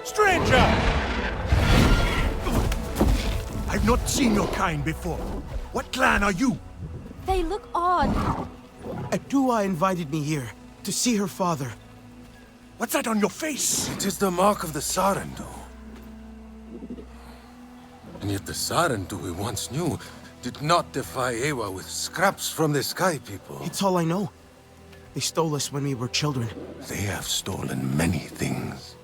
Stranger! I've not seen your kind before. What clan are you? They look odd. Adua invited me here to see her father. What's that on your face? It is the mark of the Sarentu. And yet the Sarentu we once knew did not defy Ewa with scraps from the Sky People. It's all I know. They stole us when we were children. They have stolen many things.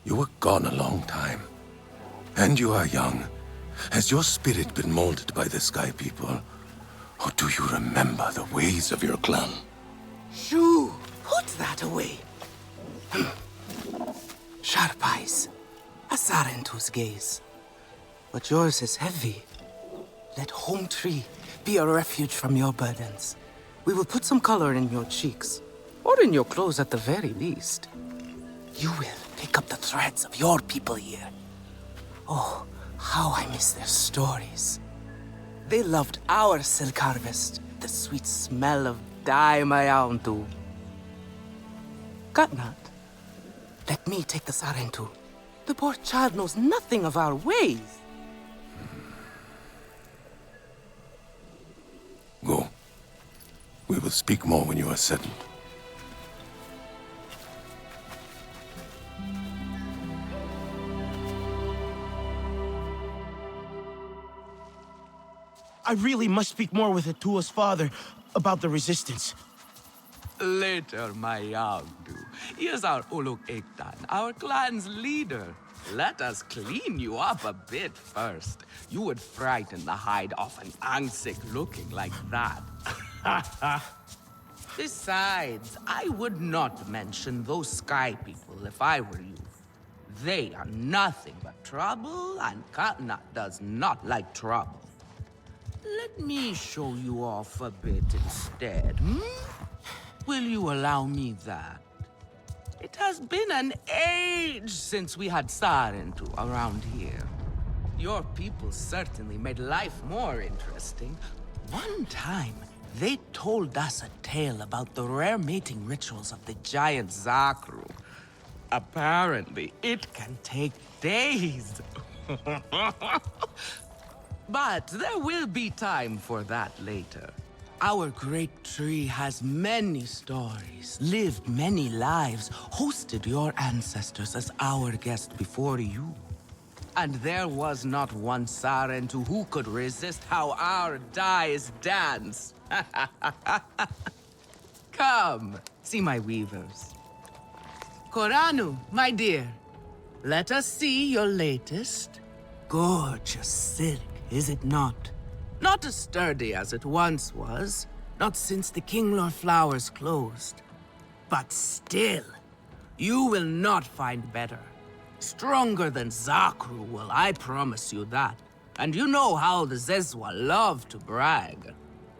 You were gone a long time. And you are young. Has your spirit been molded by the Sky People? Or do you remember the ways of your clan? Shoo! Put that away. Sharp eyes. A Sarentu's gaze. But yours is heavy. Let home tree be a refuge from your burdens. We will put some color in your cheeks. Or in your clothes at the very least. You will pick up the threads of your people here. Oh, how I miss their stories. They loved our silk harvest, the sweet smell of dye mayauntu. Katnat, let me take the Sarentu. The poor child knows nothing of our ways. Go. We will speak more when you are settled. I really must speak more with Atua's father about the resistance. Later, my Yagdu. He is our Uluk Ektan, our clan's leader. Let us clean you up a bit first. You would frighten the hide off an Angsik looking like that. Besides, I would not mention those Sky People if I were you. They are nothing but trouble, and Katnat does not like trouble. Let me show you off a bit instead, Will you allow me that? It has been an age since we had Sarentu around here. Your people certainly made life more interesting. One time, they told us a tale about the rare mating rituals of the giant Zakru. Apparently, it can take days. But there will be time for that later. Our great tree has many stories, lived many lives, hosted your ancestors as our guest before you. And there was not one Sarentu who could resist how our dyes dance. Come, see my weavers. Koranu, my dear, let us see your latest. Gorgeous silk, is it not? Not as sturdy as it once was, not since the Kinglor flowers closed. But still, you will not find better. Stronger than Zakru will, I promise you that. And you know how the Zezwa love to brag.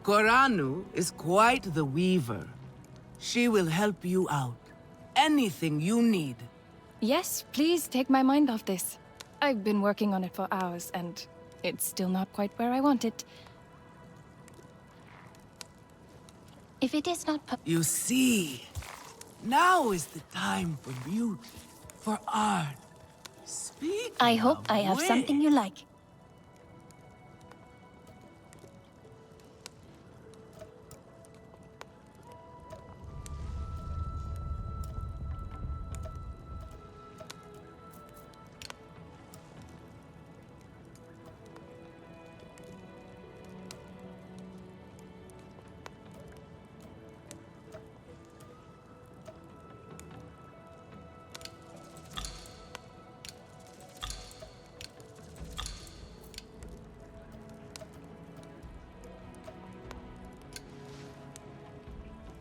Koranu is quite the weaver. She will help you out. Anything you need. Yes, please take my mind off this. I've been working on it for hours, and it's still not quite where I want it. If it is not You see, now is the time for beauty, for art. Speaking I hope I have something you like.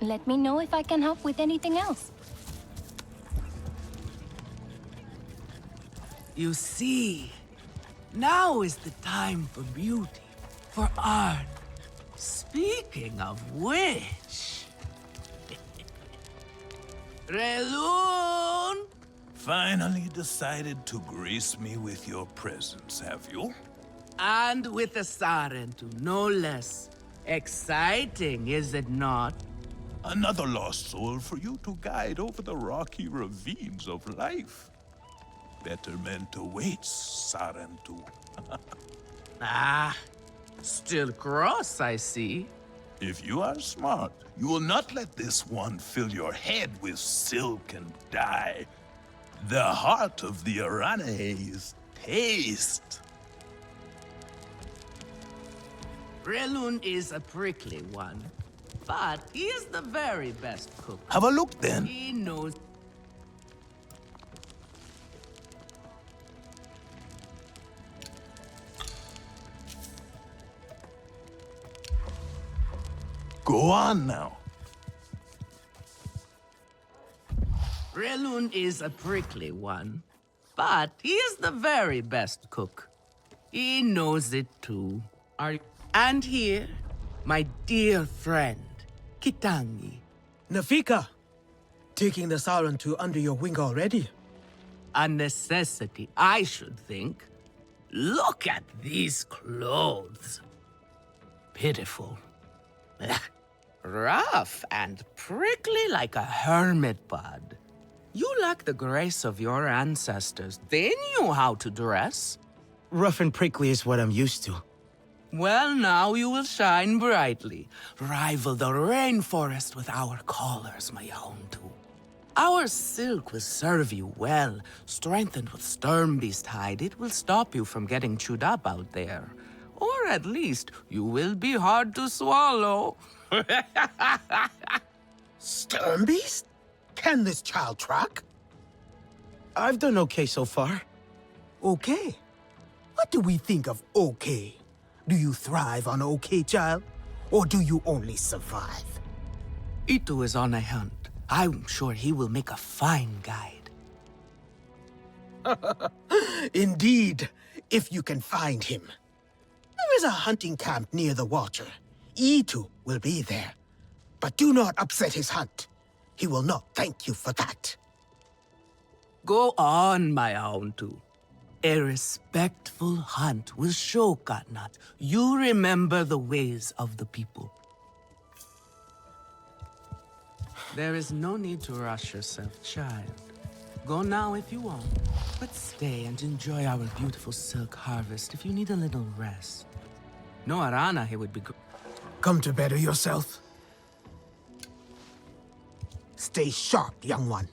Let me know if I can help with anything else. You see, now is the time for beauty, for art. Speaking of which... Relun! Finally decided to grace me with your presence, have you? And with a Sarentu, no less. Exciting, is it not? Another lost soul for you to guide over the rocky ravines of life. Betterment awaits, Sarentu. Ah, still cross, I see. If you are smart, you will not let this one fill your head with silk and dye. The heart of the Aranahe is taste. Relun is a prickly one, but he is the very best cook. Have a look then. He knows. Go on now. Relun is a prickly one, but he is the very best cook. He knows it too. And here, my dear friend, Kitangi. Nafika, taking the Sarentu under your wing already? A necessity, I should think. Look at these clothes. Pitiful. Rough and prickly like a hermit bud. You lack the grace of your ancestors. They knew how to dress. Rough and prickly is what I'm used to. Well, now you will shine brightly. Rival the rainforest with our collars, my own too. Our silk will serve you well. Strengthened with Sternbeast hide, it will stop you from getting chewed up out there. Or at least, you will be hard to swallow. Sternbeast? Can this child track? I've done okay so far. Okay? What do we think of okay? Do you thrive on okay, child? Or do you only survive? Itu is on a hunt. I'm sure he will make a fine guide. Indeed, if you can find him. There is a hunting camp near the water. Itu will be there. But do not upset his hunt. He will not thank you for that. Go on, my own too. A respectful hunt will show Katnat you remember the ways of the people. There is no need to rush yourself, child. Go now if you want, but stay and enjoy our beautiful silk harvest if you need a little rest. No Arana here would be good. Come to better yourself. Stay sharp, young one.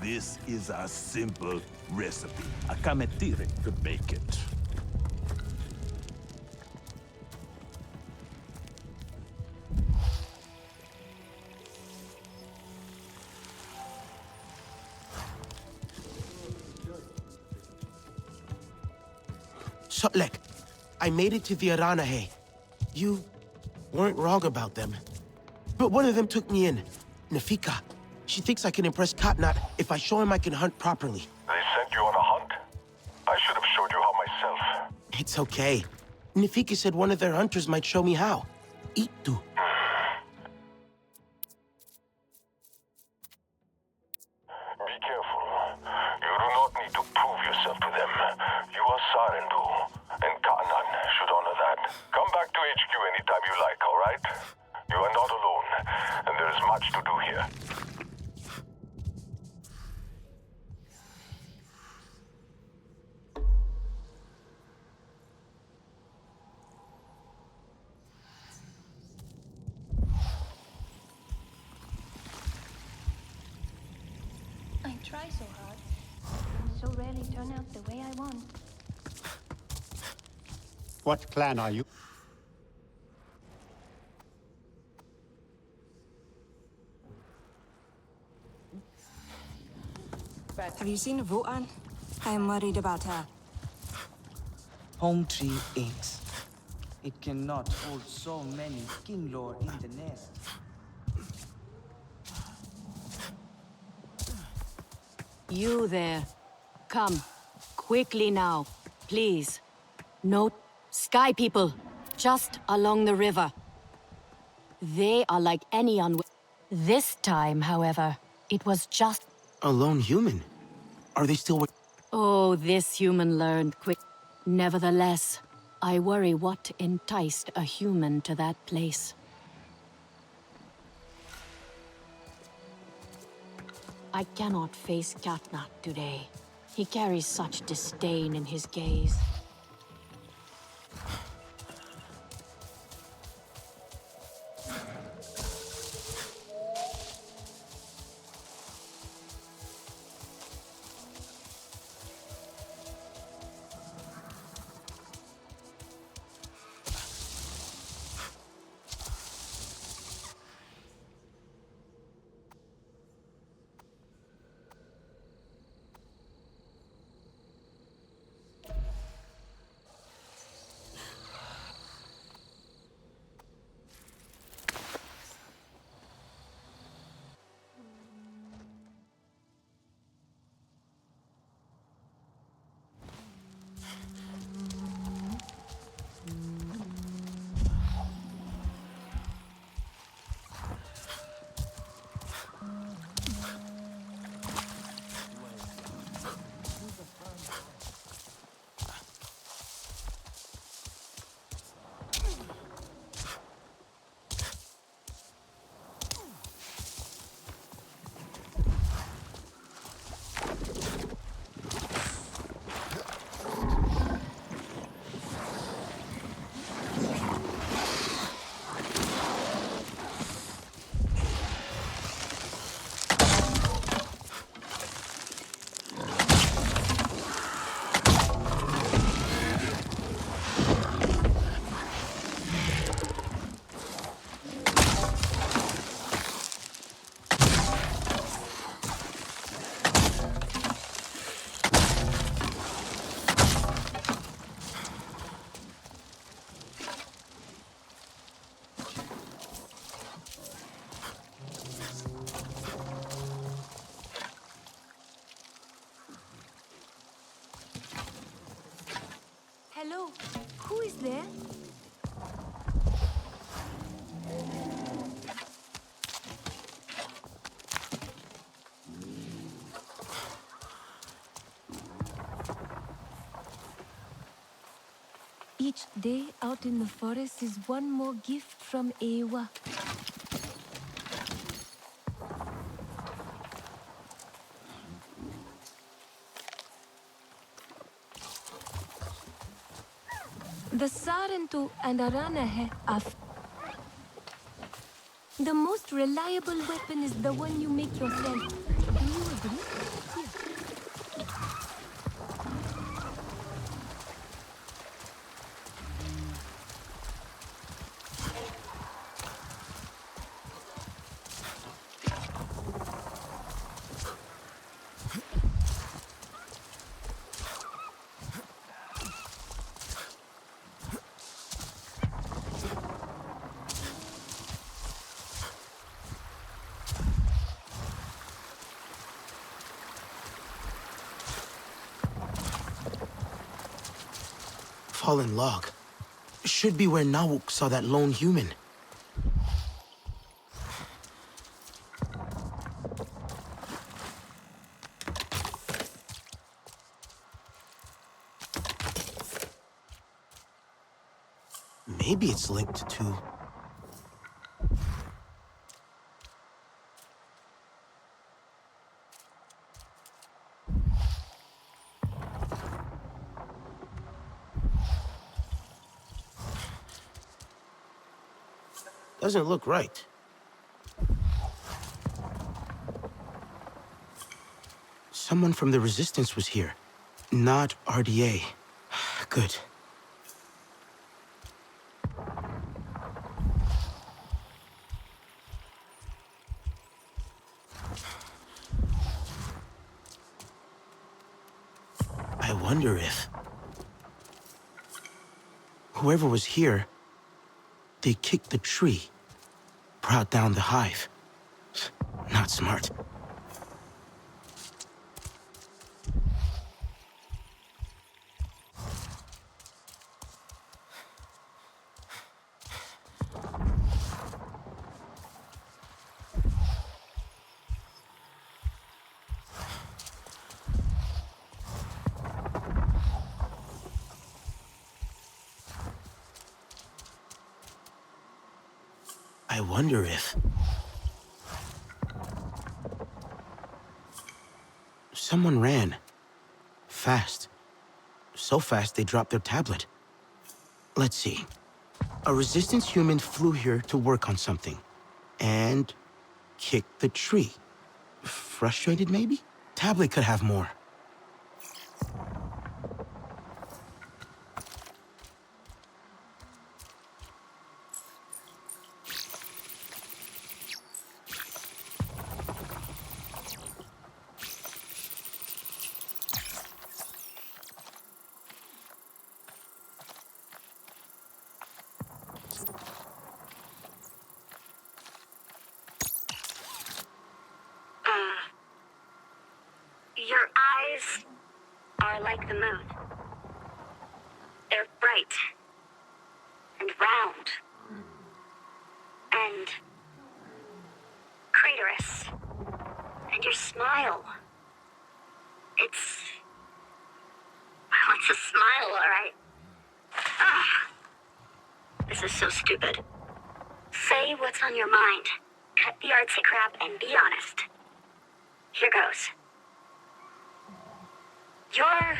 This is a simple recipe. A kametire to bake it. Sotlek, I made it to the Aranahe. You weren't wrong about them. But one of them took me in. Nafika. She thinks I can impress Katnat if I show him I can hunt properly. They sent you on a hunt? I should have showed you how myself. It's okay. Nafika said one of their hunters might show me how. Itu. Be careful. You do not need to prove yourself to them. You are Sarentu, and Katnat should honor that. Come back to HQ anytime you like, all right? You are not alone, and there is much to do here. I try so hard, and so rarely turn out the way I want. What clan are you? Have you seen Votan? I am worried about her. Home tree aches. It cannot hold so many king lore in the nest. You there. Come. Quickly now. Please. No sky people. Just along the river. They are like any This time, however, it was just... A lone human? Are they still... Oh, this human learned quick. Nevertheless, I worry what enticed a human to that place. I cannot face Katnat today. He carries such disdain in his gaze. Hello, who is there? Each day out in the forest is one more gift from Ewa. The Sarentu and Aranahe are... The most reliable weapon is the one you make yourself. Do you agree? Fallen log. Should be where Nawuk saw that lone human. Maybe it's linked to... Doesn't look right. Someone from the Resistance was here. Not RDA. Good. I wonder if... Whoever was here, they kicked the tree, brought down the hive. Not smart. I wonder if... Someone ran. Fast. So fast they dropped their tablet. Let's see. A resistance human flew here to work on something. And kicked the tree. Frustrated, maybe? Tablet could have more. Your eyes are like the moon. They're bright and round and craterous. And your smile, it's a smile, all right? This is so stupid. Say what's on your mind. Cut the artsy crap and be honest. Here goes. You're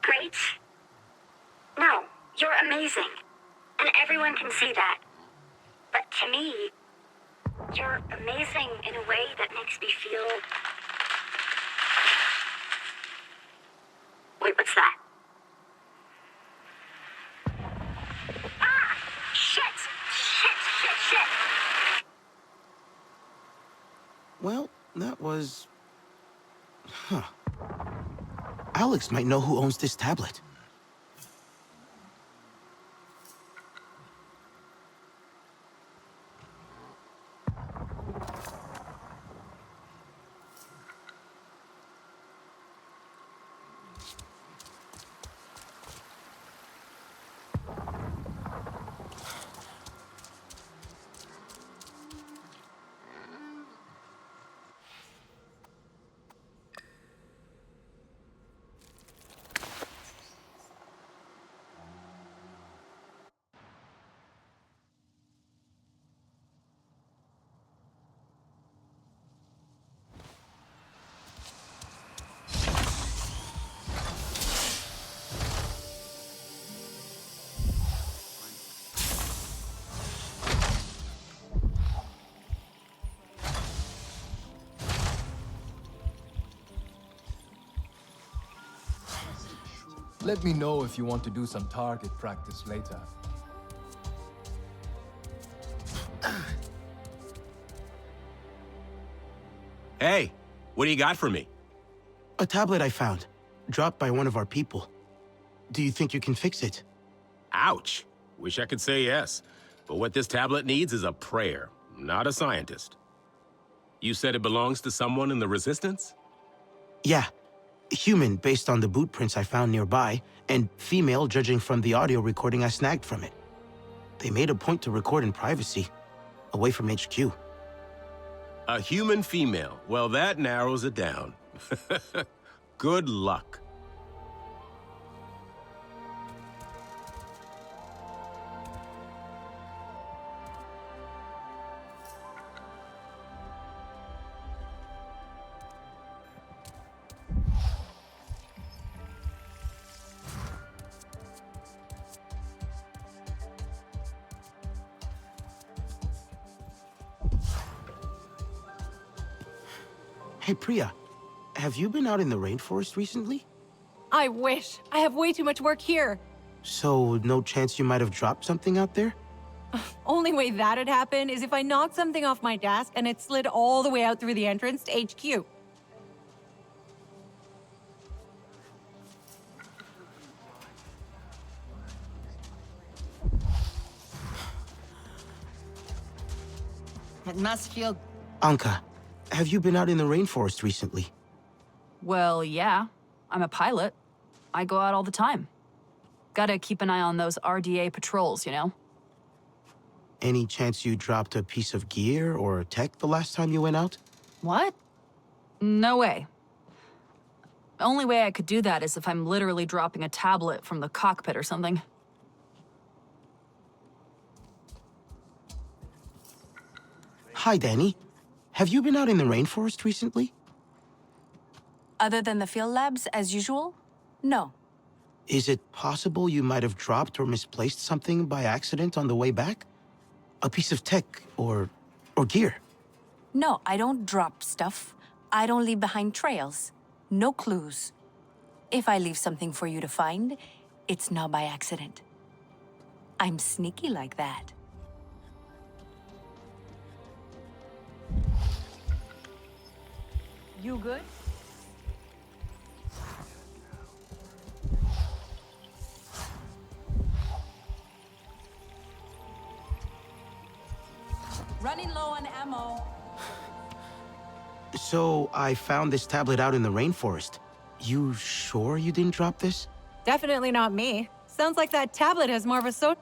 great. No, you're amazing. And everyone can see that. But to me, you're amazing in a way that makes me feel... Wait, what's that? Ah! Shit! Well, that was... Huh. Alex might know who owns this tablet. Let me know if you want to do some target practice later. Hey, what do you got for me? A tablet I found, dropped by one of our people. Do you think you can fix it? Ouch. Wish I could say yes. But what this tablet needs is a prayer, not a scientist. You said it belongs to someone in the Resistance? Yeah. Human, based on the boot prints I found nearby, and female, judging from the audio recording I snagged from it. They made a point to record in privacy, away from HQ. A human female. Well, that narrows it down. Good luck. Hey, Priya, have you been out in the rainforest recently? I wish. I have way too much work here. So, no chance you might have dropped something out there? Only way that'd happen is if I knocked something off my desk and it slid all the way out through the entrance to HQ. It must feel... Anka, have you been out in the rainforest recently? Well, yeah. I'm a pilot. I go out all the time. Gotta keep an eye on those RDA patrols, you know? Any chance you dropped a piece of gear or tech the last time you went out? What? No way. The only way I could do that is if I'm literally dropping a tablet from the cockpit or something. Hi, Danny. Have you been out in the rainforest recently? Other than the field labs, as usual? No. Is it possible you might have dropped or misplaced something by accident on the way back? A piece of tech or gear? No, I don't drop stuff. I don't leave behind trails. No clues. If I leave something for you to find, it's not by accident. I'm sneaky like that. You good? Running low on ammo. So, I found this tablet out in the rainforest. You sure you didn't drop this? Definitely not me. Sounds like that tablet has more of a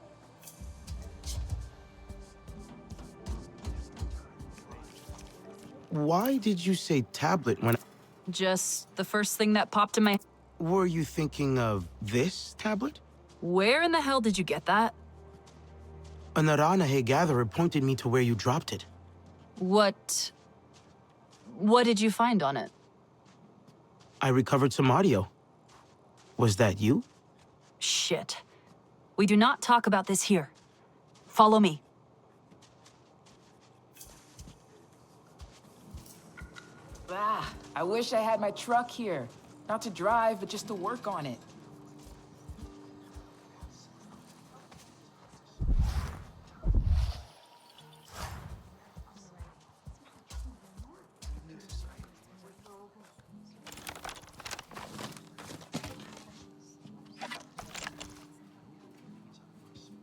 Why did you say tablet when... Just the first thing that popped in my... Were you thinking of this tablet? Where in the hell did you get that? A Naranahe gatherer pointed me to where you dropped it. What did you find on it? I recovered some audio. Was that you? Shit. We do not talk about this here. Follow me. Ah, I wish I had my truck here. Not to drive, but just to work on it.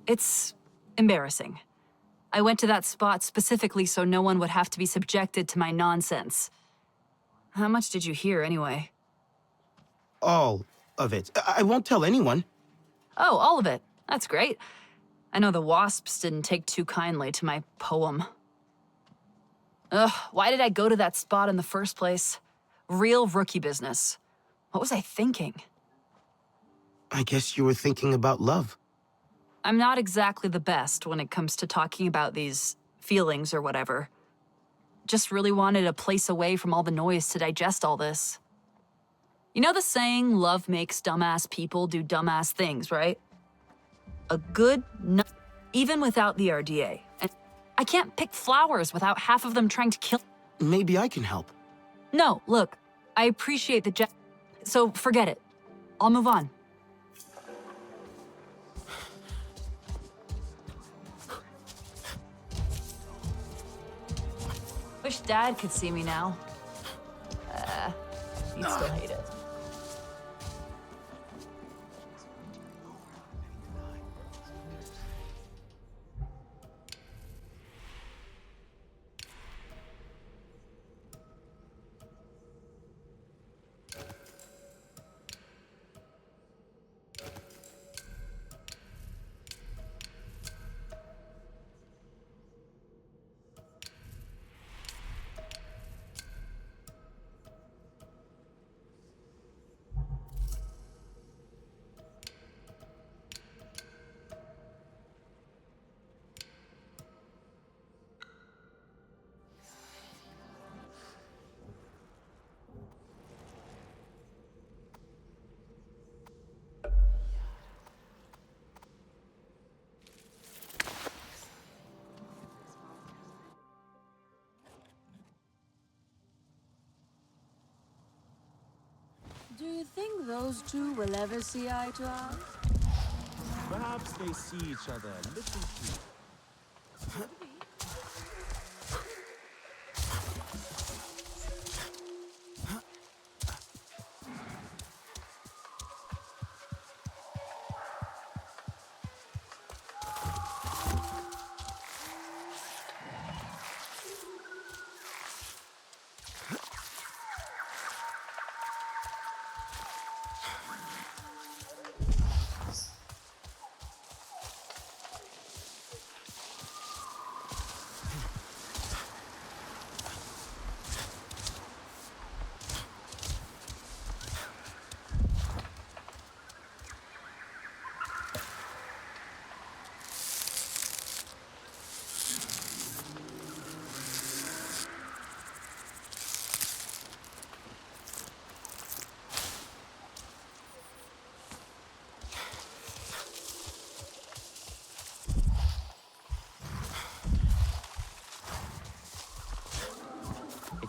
It's embarrassing. I went to that spot specifically so no one would have to be subjected to my nonsense. How much did you hear, anyway? All of it. I won't tell anyone. Oh, all of it. That's great. I know the wasps didn't take too kindly to my poem. Ugh, why did I go to that spot in the first place? Real rookie business. What was I thinking? I guess you were thinking about love. I'm not exactly the best when it comes to talking about these feelings or whatever. Just really wanted a place away from all the noise to digest all this. You know the saying, love makes dumbass people do dumbass things, right? A good even without the RDA. And I can't pick flowers without half of them trying to kill. Maybe I can help. No, look, I appreciate the so forget it. I'll move on. Wish Dad could see me now. He'd still hate it. Do you think those two will ever see eye to eye? Perhaps they see each other a little too.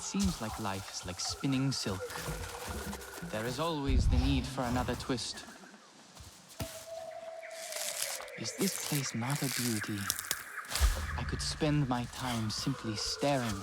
seems like life is like spinning silk. There is always the need for another twist. Is this place not a beauty? I could spend my time simply staring.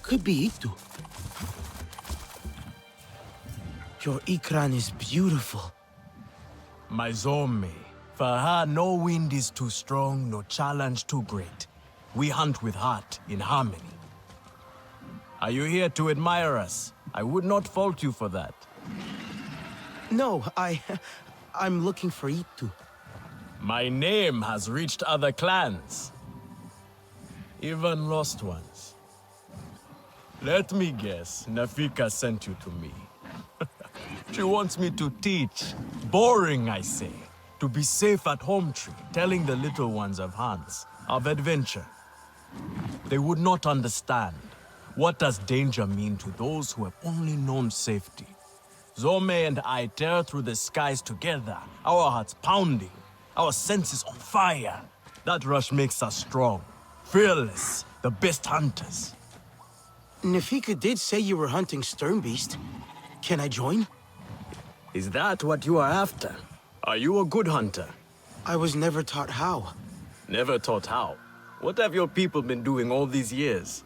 Could be Itu. Your Ikran is beautiful. My Zome. For her, no wind is too strong, no challenge too great. We hunt with heart, in harmony. Are you here to admire us? I would not fault you for that. No, I'm looking for Itu. My name has reached other clans. Even lost ones. Let me guess, Nafika sent you to me. She wants me to teach. Boring, I say. To be safe at home tree, telling the little ones of Hans, of adventure. They would not understand. What does danger mean to those who have only known safety? Zome and I tear through the skies together, our hearts pounding, our senses on fire. That rush makes us strong, fearless, the best hunters. Nafika did say you were hunting Sternbeast. Can I join? Is that what you are after? Are you a good hunter? I was never taught how. Never taught how? What have your people been doing all these years?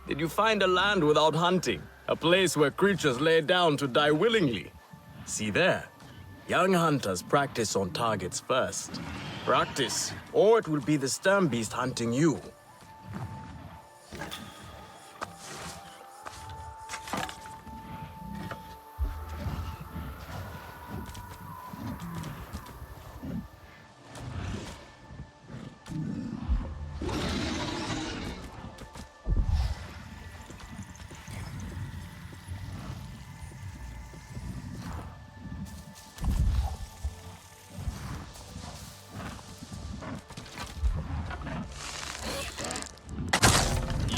Did you find a land without hunting? A place where creatures lay down to die willingly? See there. Young hunters practice on targets first. Practice, or it will be the Sternbeast hunting you.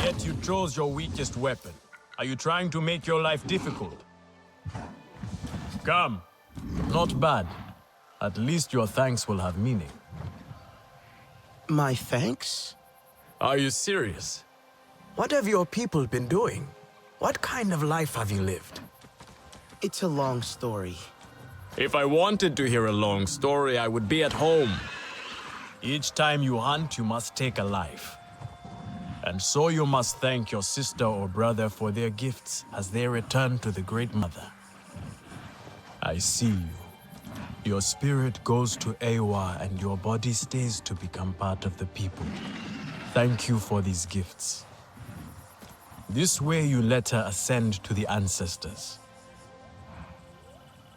Yet you chose your weakest weapon. Are you trying to make your life difficult? Come. Not bad. At least your thanks will have meaning. My thanks? Are you serious? What have your people been doing? What kind of life have you lived? It's a long story. If I wanted to hear a long story, I would be at home. Each time you hunt, you must take a life. And so you must thank your sister or brother for their gifts as they return to the Great Mother. I see you. Your spirit goes to Ewa and your body stays to become part of the people. Thank you for these gifts. This way you let her ascend to the ancestors.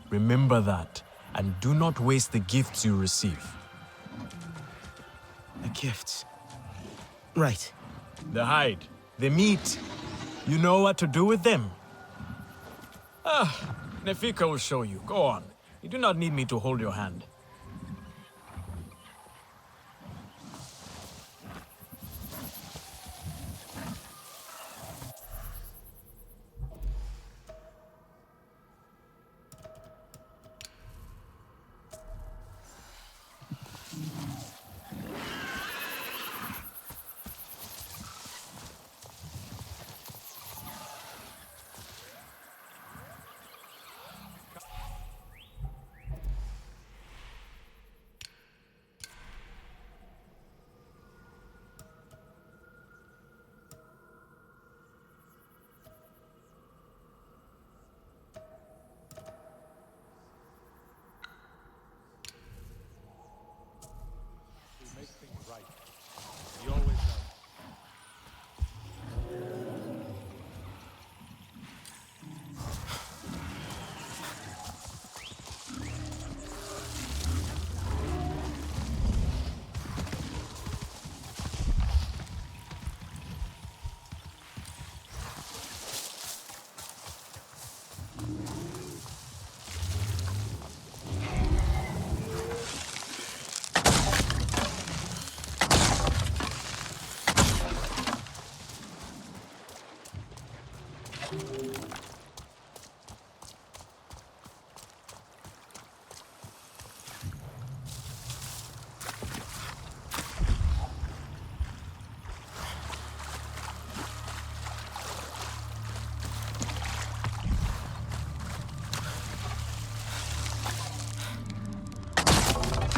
Remember that, and do not waste the gifts you receive. The gifts. Right. The hide, the meat. You know what to do with them? Nefika will show you. Go on. You do not need me to hold your hand.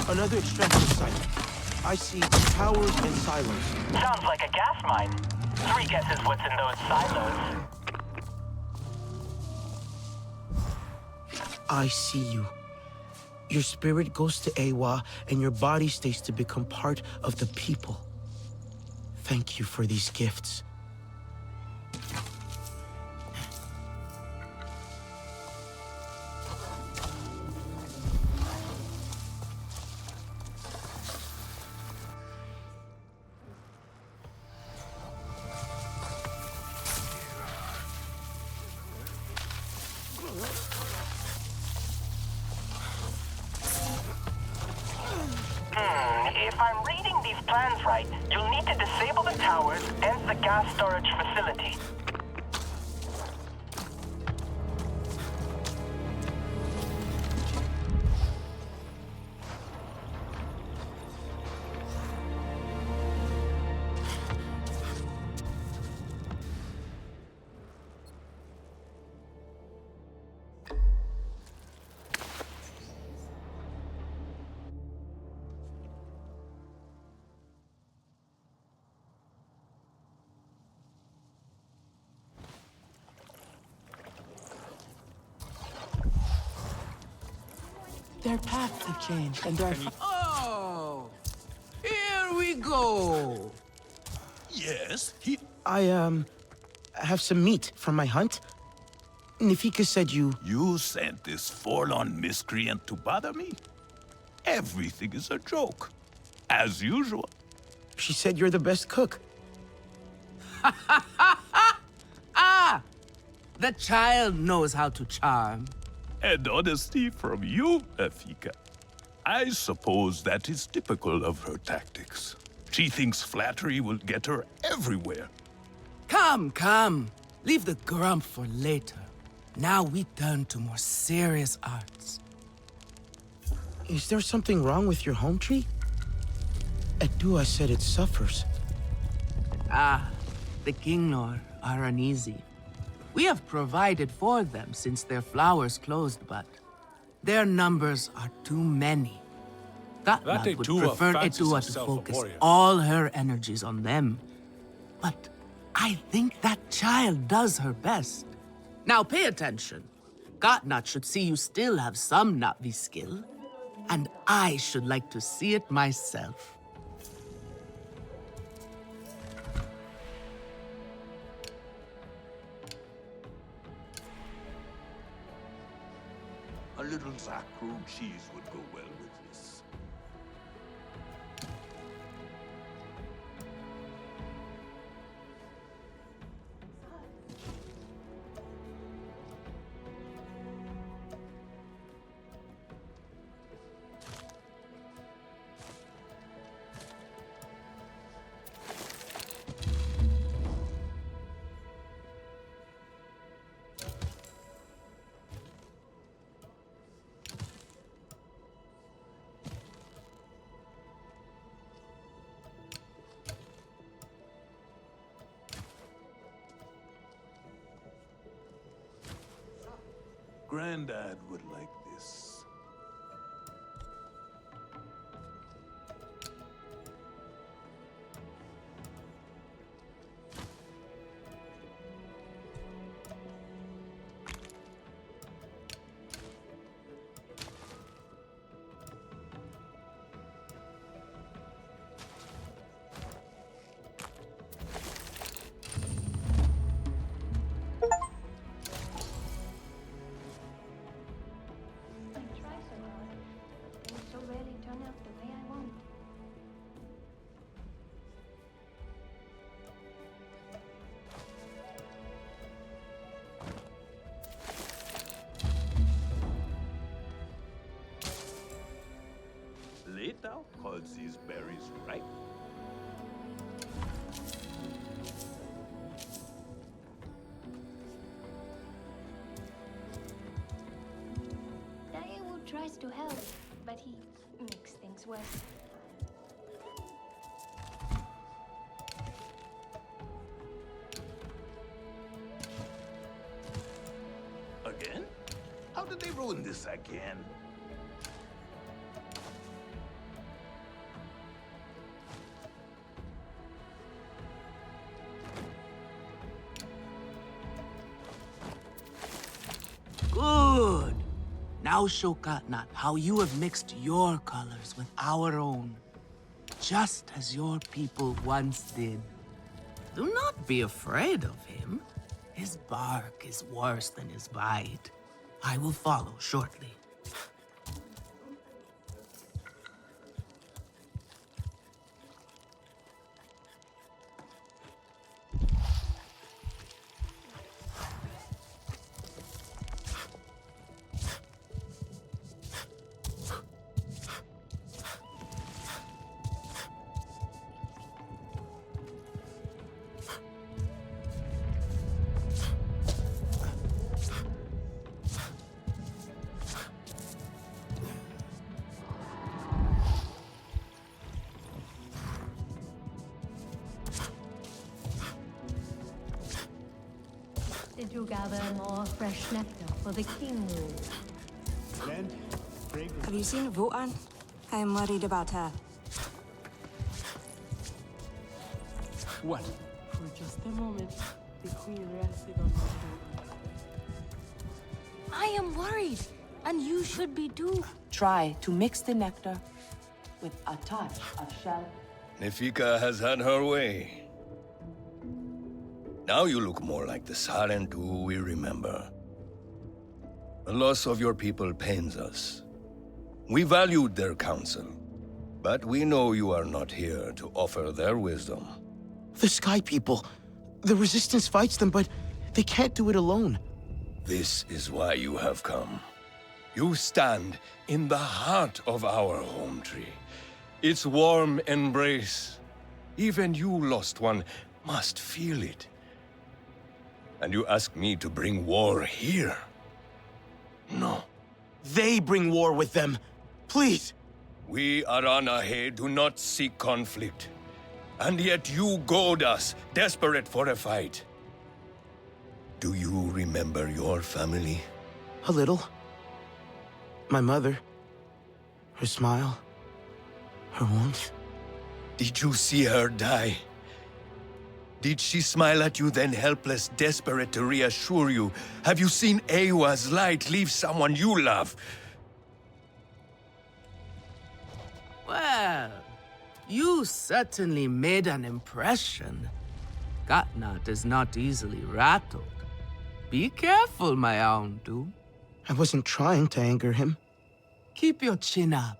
Another extraction site. I see towers and silos. Sounds like a gas mine. 3 guesses what's in those silos. I see you. Your spirit goes to Ewa, and your body stays to become part of the people. Thank you for these gifts. If I'm reading these plans right, you'll need to disable the towers and the gas storage facility. Their paths have changed, and their... Oh! Here we go! Yes, I have some meat from my hunt. Nafika said you... You sent this forlorn miscreant to bother me? Everything is a joke. As usual. She said you're the best cook. Ah! The child knows how to charm. And honesty from you, Nafika. I suppose that is typical of her tactics. She thinks flattery will get her everywhere. Come, come. Leave the grump for later. Now we turn to more serious arts. Is there something wrong with your home tree? Edua said it suffers. Ah, the Kinglor are uneasy. We have provided for them since their flowers closed, but their numbers are too many. Gatnat would prefer Edua to focus all her energies on them. But I think that child does her best. Now pay attention. Gatnat should see you still have some na'vi skill, and I should like to see it myself. A little Zakru cheese would go well with this. Granddad would like this. Later calls these berries ripe. Daewoo tries to help, but he makes things worse. Again? How did they ruin this again? Good. Now show Gatnat how you have mixed your colors with our own, just as your people once did. Do not be afraid of him. His bark is worse than his bite. I will follow shortly. Did you gather more fresh nectar for the king? Have you seen Vuan? I am worried about her. What? For just a moment, the queen rested on my shoulder. I am worried. And you should be too. Try to mix the nectar with a touch of shell. Nefika has had her way. Now you look more like the Silent who we remember. The loss of your people pains us. We valued their counsel, but we know you are not here to offer their wisdom. The Sky People. The Resistance fights them, but they can't do it alone. This is why you have come. You stand in the heart of our home tree. Its warm embrace. Even you, Lost One, must feel it. And you ask me to bring war here? No. They bring war with them. Please. We Aranahe do not seek conflict. And yet you goad us, desperate for a fight. Do you remember your family? A little. My mother. Her smile. Her warmth. Did you see her die? Did she smile at you then helpless, desperate to reassure you? Have you seen Eywa's light leave someone you love? Well, you certainly made an impression. Gatnat is not easily rattled. Be careful, my Aundu. I wasn't trying to anger him. Keep your chin up.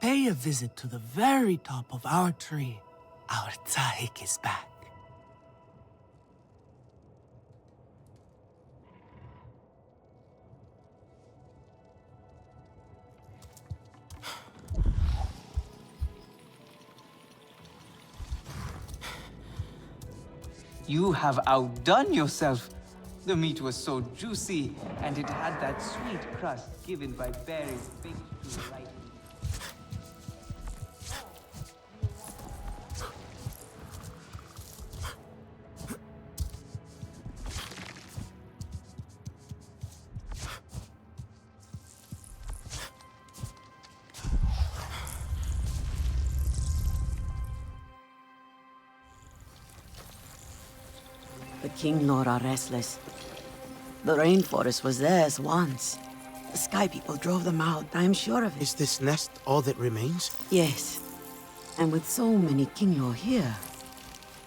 Pay a visit to the very top of our tree. Our Tsahik is back. You have outdone yourself. The meat was so juicy, and it had that sweet crust given by berries baked to the right. The King Lord are restless. The rainforest was theirs once. The Sky People drove them out, I'm sure of it. Is this nest all that remains? Yes. And with so many King Lord here,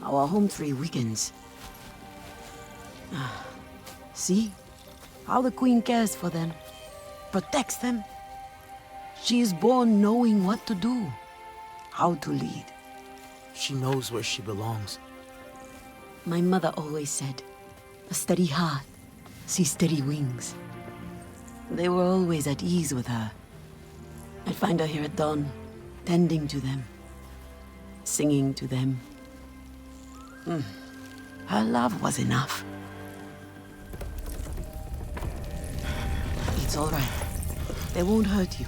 our home tree weakens. See? How the Queen cares for them. Protects them. She is born knowing what to do. How to lead. She knows where she belongs. My mother always said, a steady heart sees steady wings. They were always at ease with her. I'd find her here at dawn, tending to them, singing to them. Her love was enough. It's all right. They won't hurt you.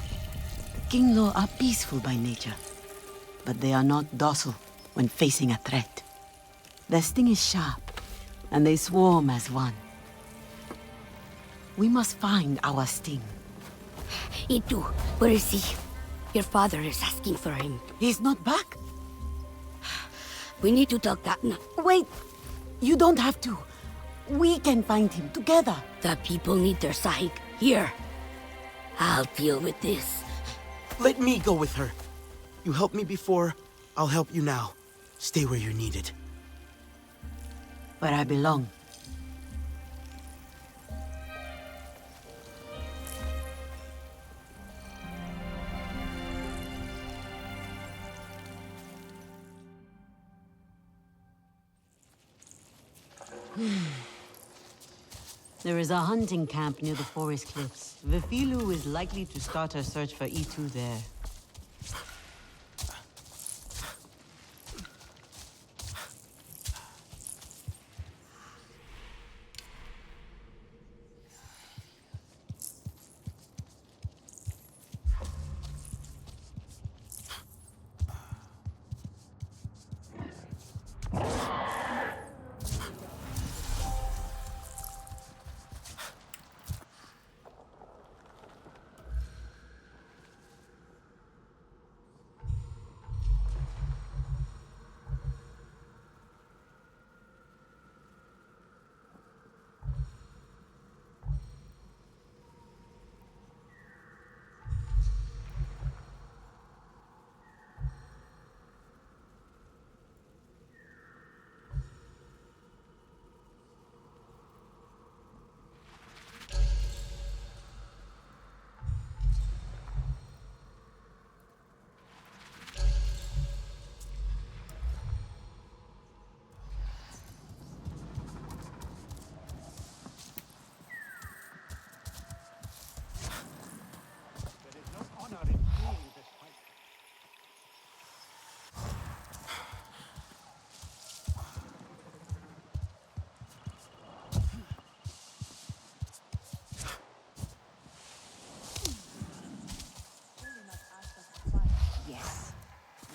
Kinglaw are peaceful by nature, but they are not docile when facing a threat. Their sting is sharp, and they swarm as one. We must find our sting. Itu, where is he? Your father is asking for him. He's not back. We need to tell Katna. Wait! You don't have to. We can find him together. The people need their Sahik here. I'll deal with this. Let me go with her. You helped me before, I'll help you now. Stay where you're needed. Where I belong. There is a hunting camp near the forest cliffs. Vifilu is likely to start her search for E2 there.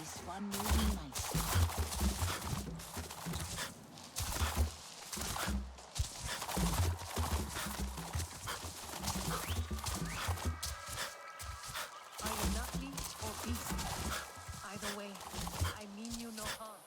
This one will be nice. I am not least or beast. Either way, I mean you no harm.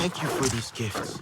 Thank you for these gifts.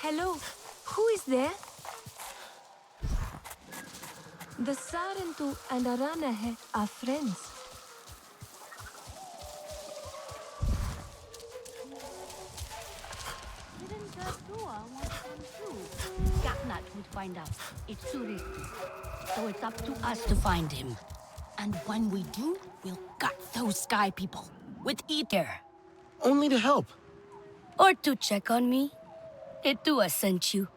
Hello, who is there? The Sarentu and Aranahe are friends. Didn't Dua want them too? Gatnat would find out. It's too risky. So it's up to us to find him. And when we do, we'll gut those sky people with ether. Only to help. Or to check on me. Dua sent you.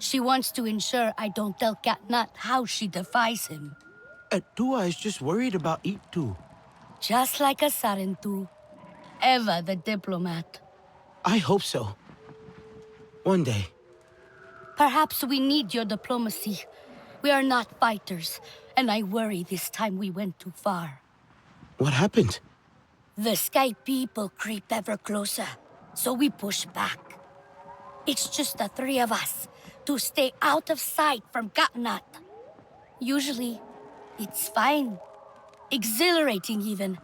She wants to ensure I don't tell Gatnat how she defies him. Dua is just worried about Itu. Just like a Sarentu. Eva the diplomat. I hope so. One day. Perhaps we need your diplomacy. We are not fighters, and I worry this time we went too far. What happened? The sky people creep ever closer, so we push back. It's just the three of us to stay out of sight from Gatnat. Usually, it's fine. Exhilarating even.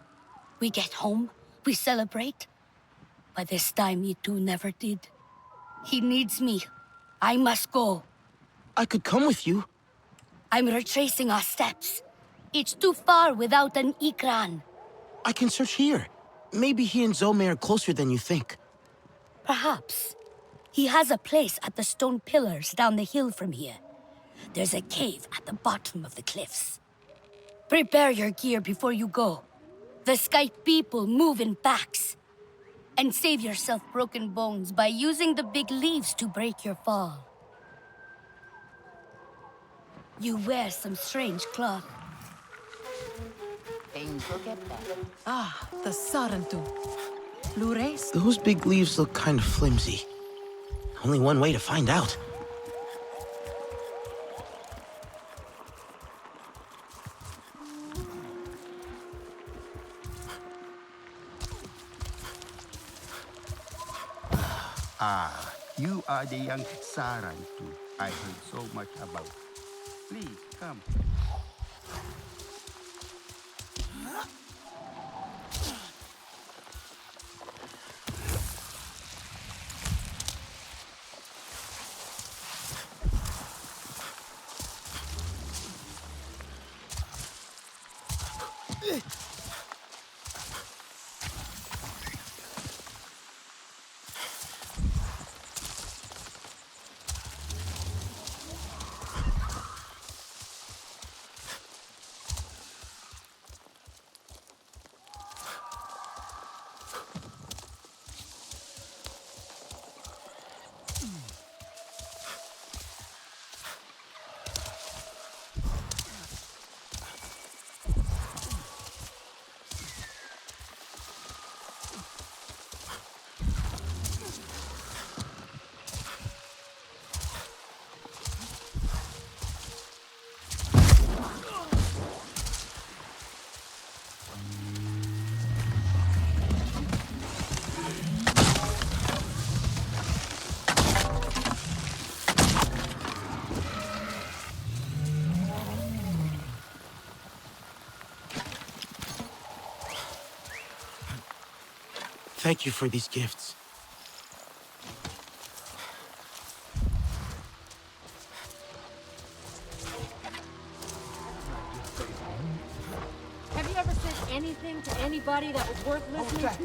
We get home, we celebrate. But this time, Itu never did. He needs me. I must go. I could come with you. I'm retracing our steps. It's too far without an Ikran. I can search here. Maybe he and Zome are closer than you think. Perhaps. He has a place at the stone pillars down the hill from here. There's a cave at the bottom of the cliffs. Prepare your gear before you go. The sky people move in packs. And save yourself broken bones by using the big leaves to break your fall. You wear some strange cloth. Things will get better. Ah, the Sarentu. Lures? Those big leaves look kind of flimsy. Only one way to find out. You are the young Sarentu I heard so much about. Please, come. Thank you for these gifts. Have you ever said anything to anybody that was worth listening to?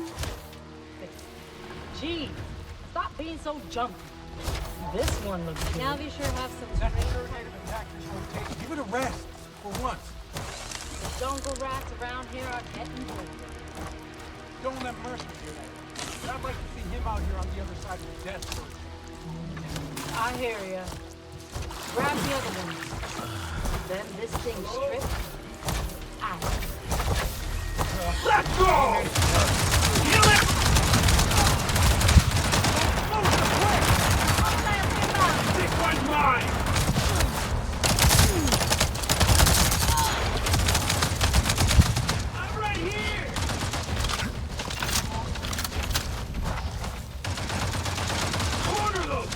Gee, stop being so jumpy. This one looks good. Now we sure have some... Give it a rest, for once. The jungle rats around here are getting bored. Don't let Mercy hear that. I'd like to see him out here on the other side of the death road. I hear ya. Grab the other one. Then this thing stripped out. Let go! Kill it! This one's mine! I'm right here! Corner those!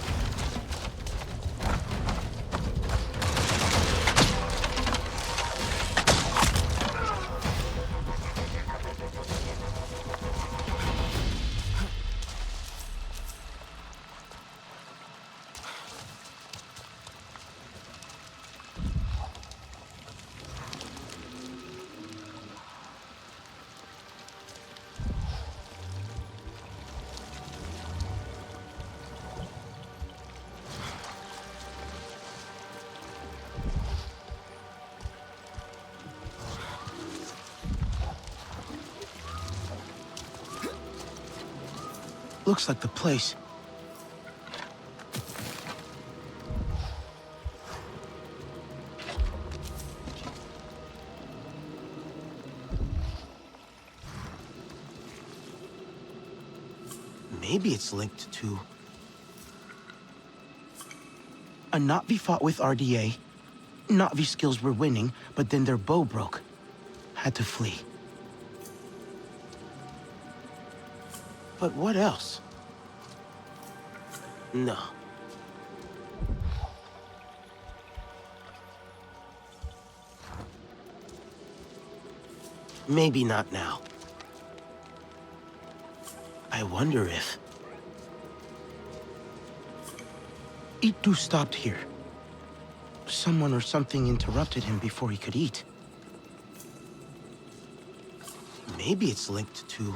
Looks like the place. Maybe it's linked to... A na'vi fought with RDA. Na'vi skills were winning, but then their bow broke. Had to flee. But what else? No. Maybe not now. I wonder if... Itu stopped here. Someone or something interrupted him before he could eat. Maybe it's linked to...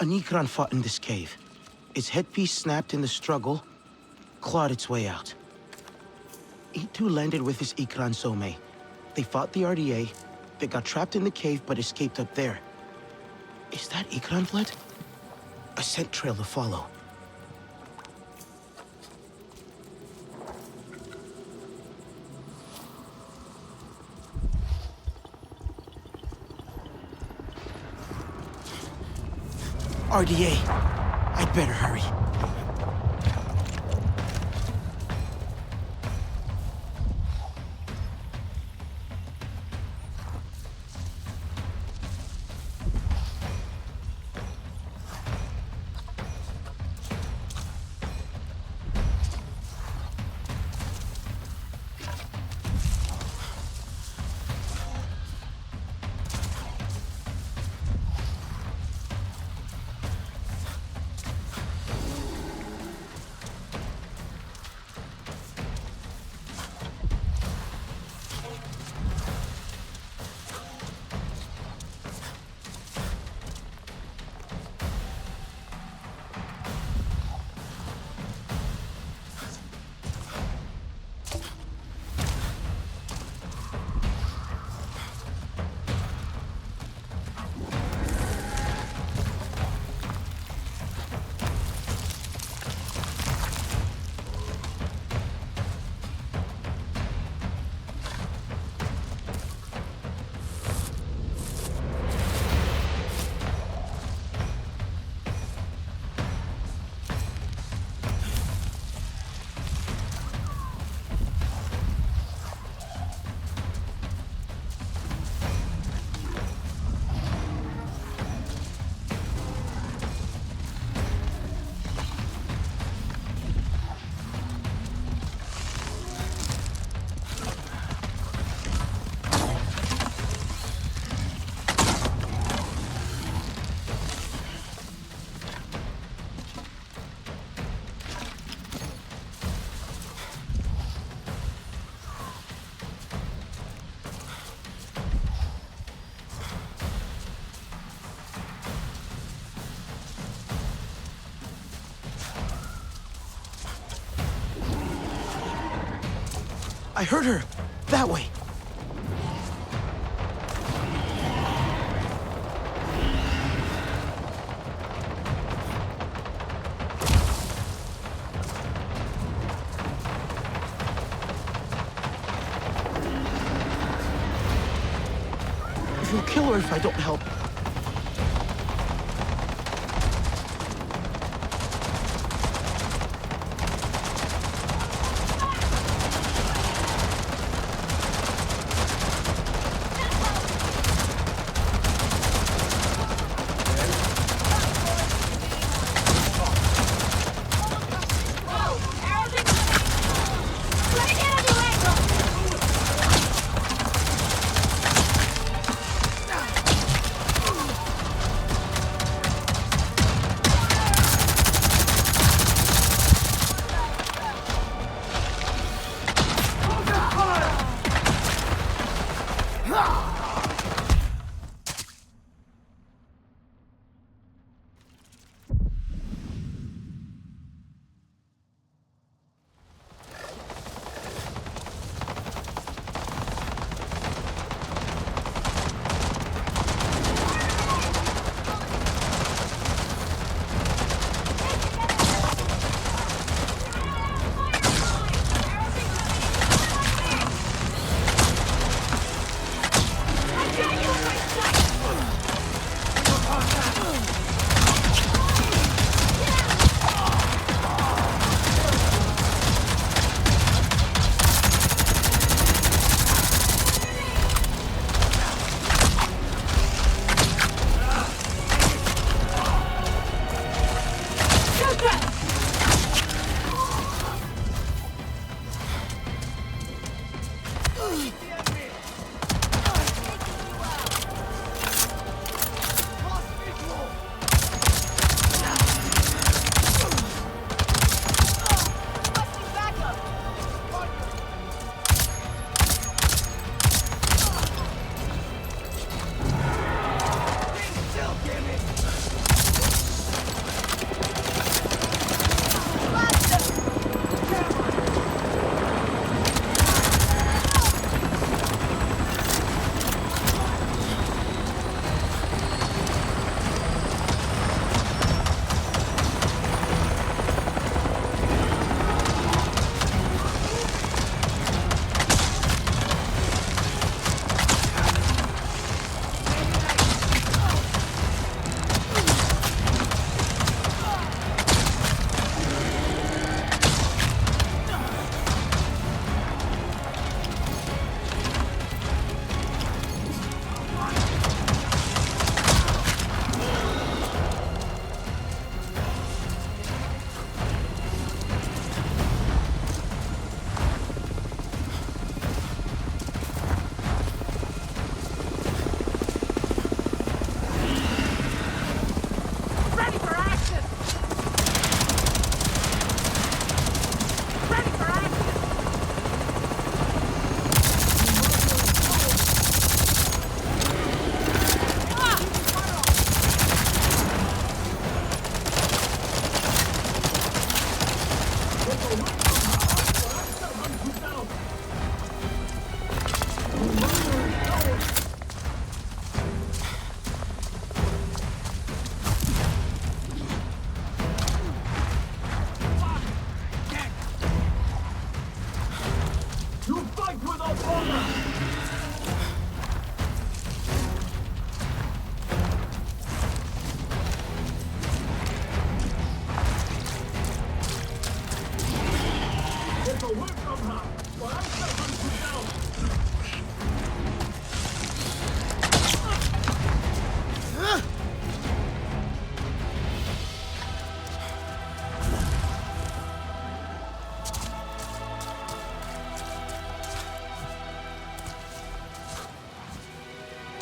An Ikran fought in this cave. Its headpiece snapped in the struggle, clawed its way out. Itu landed with his Ikran Some. They fought the RDA. They got trapped in the cave but escaped up there. Is that Ikran blood? A scent trail to follow. RDA, I'd better hurry. I heard her. That way. You'll kill her if I don't help.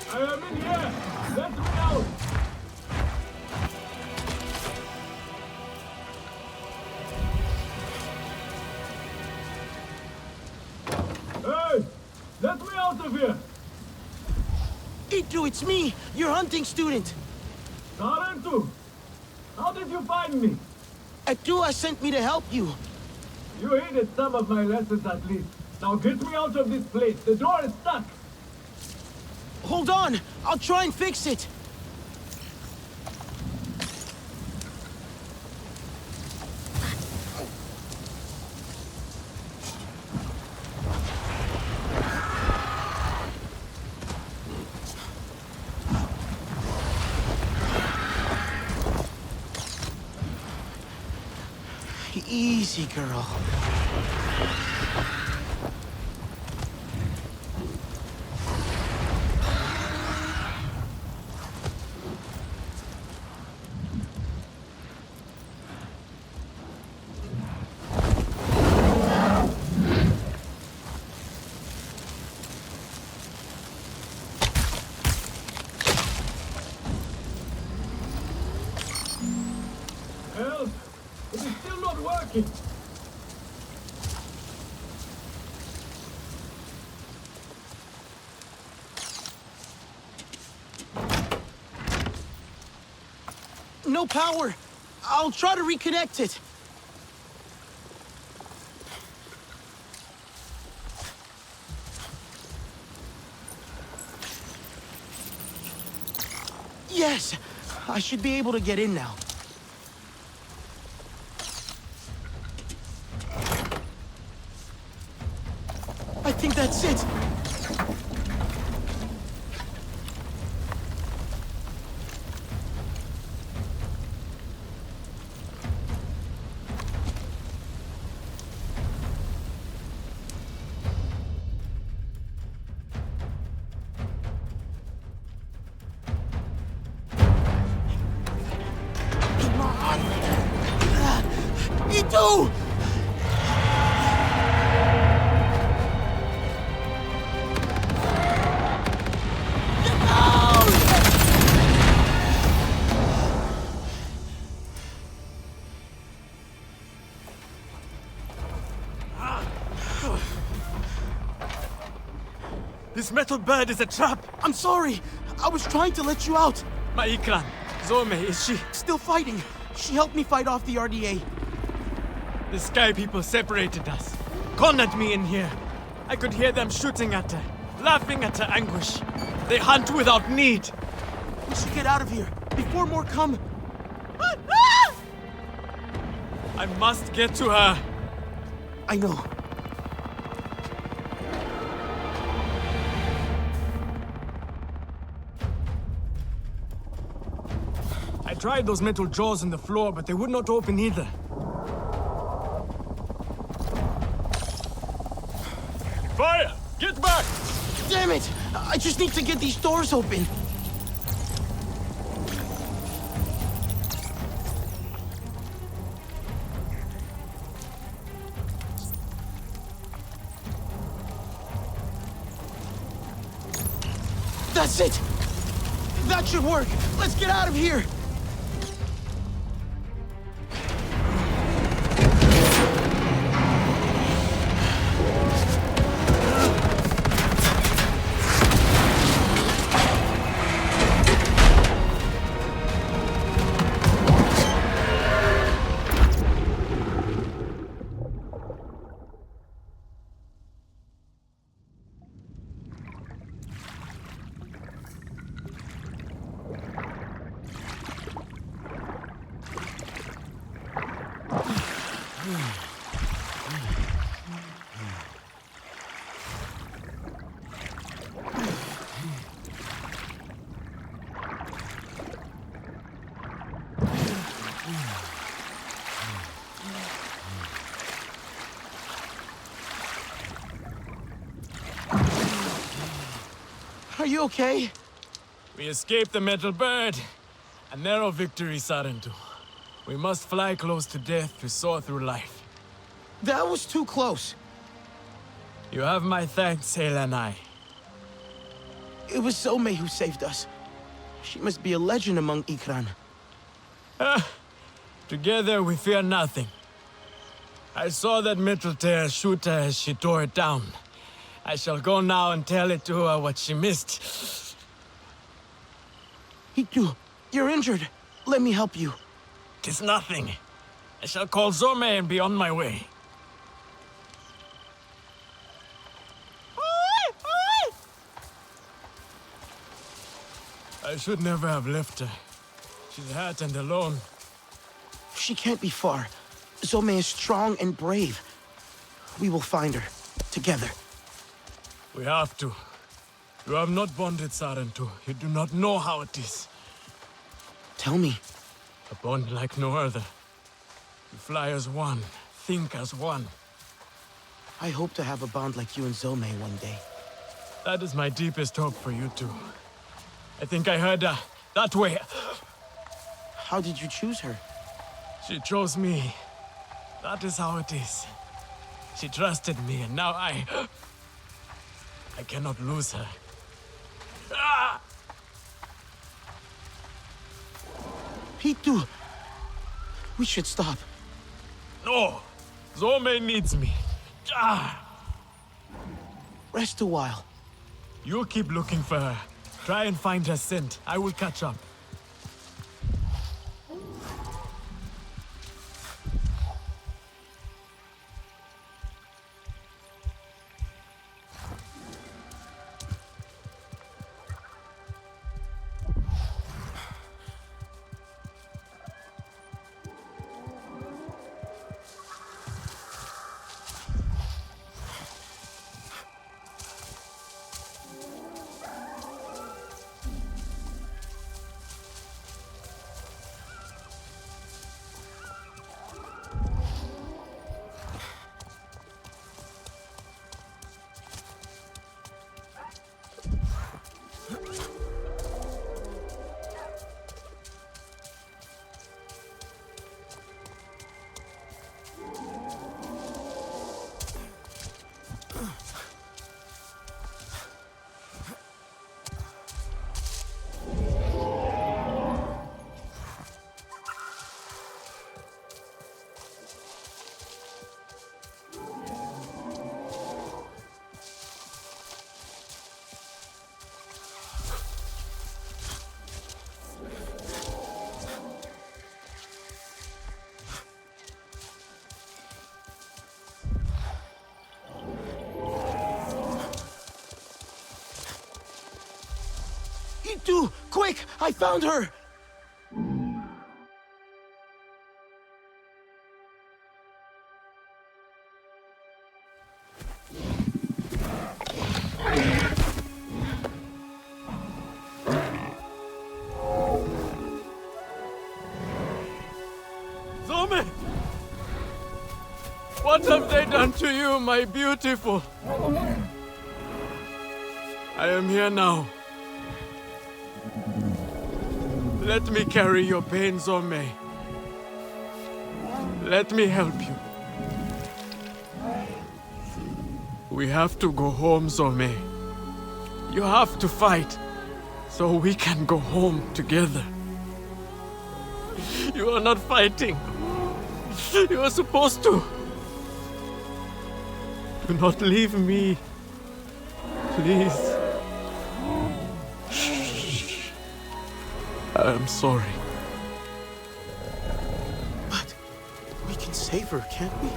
I am in here! Let me out! Hey! Let me out of here! Itu, it's me, your hunting student. Sarentu! How did you find me? Atua sent me to help you. You hated some of my lessons at least. Now get me out of this place. The door is stuck. Hold on! I'll try and fix it! Easy, girl. Help! It is still not working. No power. I'll try to reconnect it. Yes! I should be able to get in now. I think that's it. Come on. You do! This metal bird is a trap. I'm sorry. I was trying to let you out. My Ikran, Zome, is she? Still fighting. She helped me fight off the RDA. The Sky People separated us. Cornered me in here. I could hear them shooting at her, laughing at her anguish. They hunt without need. We should get out of here before more come. I must get to her. I know. I tried those metal jaws in the floor, but they would not open either. Fire! Get back! Damn it! I just need to get these doors open. That's it! That should work! Let's get out of here! Are you okay? We escaped the metal bird. A narrow victory, Sarentu. We must fly close to death to soar through life. That was too close. You have my thanks, Helanai. It was Somei who saved us. She must be a legend among Ikran. Together we fear nothing. I saw that metal tear shoot her as she tore it down. I shall go now and tell it to her what she missed. Hitu, you're injured. Let me help you. 'Tis nothing. I shall call Zome and be on my way. I should never have left her. She's hurt and alone. She can't be far. Zome is strong and brave. We will find her. Together. We have to. You have not bonded Sarentu. You do not know how it is. Tell me. A bond like no other. You fly as one, think as one. I hope to have a bond like you and Zome one day. That is my deepest hope for you two. I think I heard her that way. How did you choose her? She chose me. That is how it is. She trusted me, and now I cannot lose her. Ah! Pitu! We should stop. No! Zome needs me. Ah! Rest a while. You keep looking for her. Try and find her scent. I will catch up. Pitu! Quick! I found her! Zome! What have they done to you, my beautiful? I am here now. Let me carry your pain, Zome. Let me help you. We have to go home, Zome. You have to fight, so we can go home together. You are not fighting. You are supposed to. Do not leave me. Please. I am sorry. But we can save her, can't we?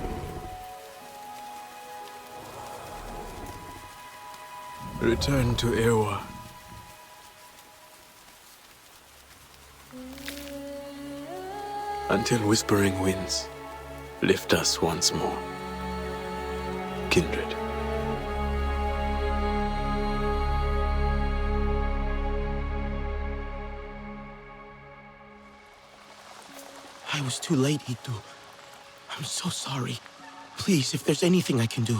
Return to Ewa. Until whispering winds lift us once more. Kindred. I was too late, Itu. I'm so sorry. Please, if there's anything I can do.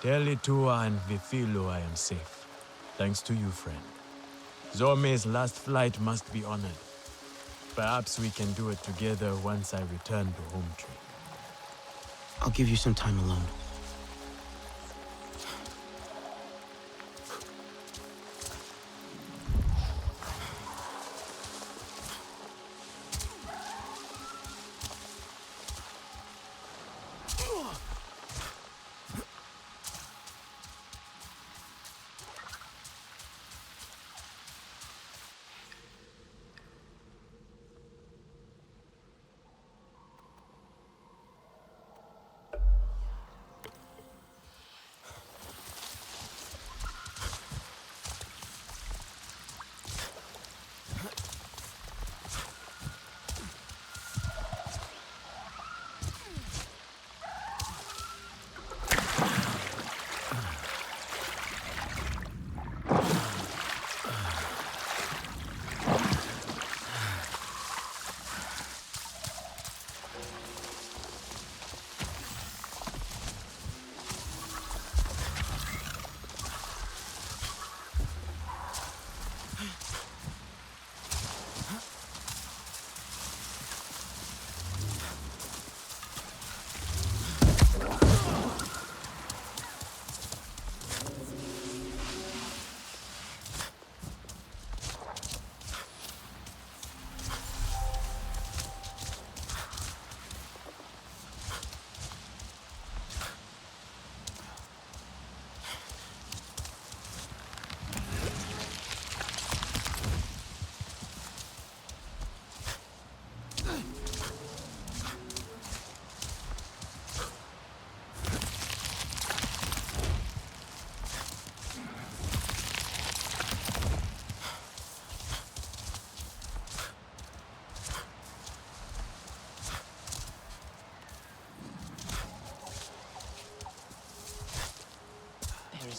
Tell Itua and Vifilo I am safe. Thanks to you, friend. Zome's last flight must be honored. Perhaps we can do it together once I return to Home Tree. I'll give you some time alone.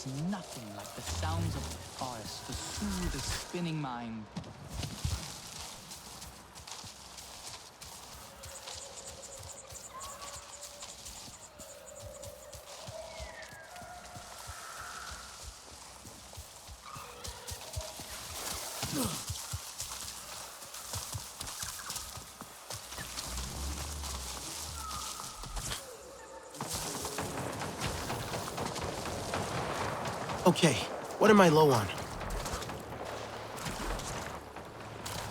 There's nothing like the sounds of the forest to soothe a spinning mind. Okay, what am I low on?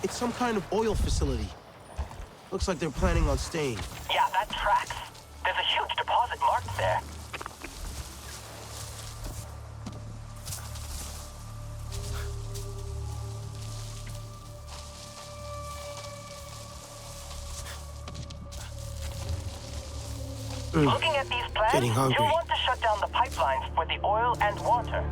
It's some kind of oil facility. Looks like they're planning on staying. Yeah, that tracks. There's a huge deposit marked there. Looking at these plans, Getting hungry. you'll want to shut down the pipelines for the oil and water.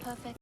perfect.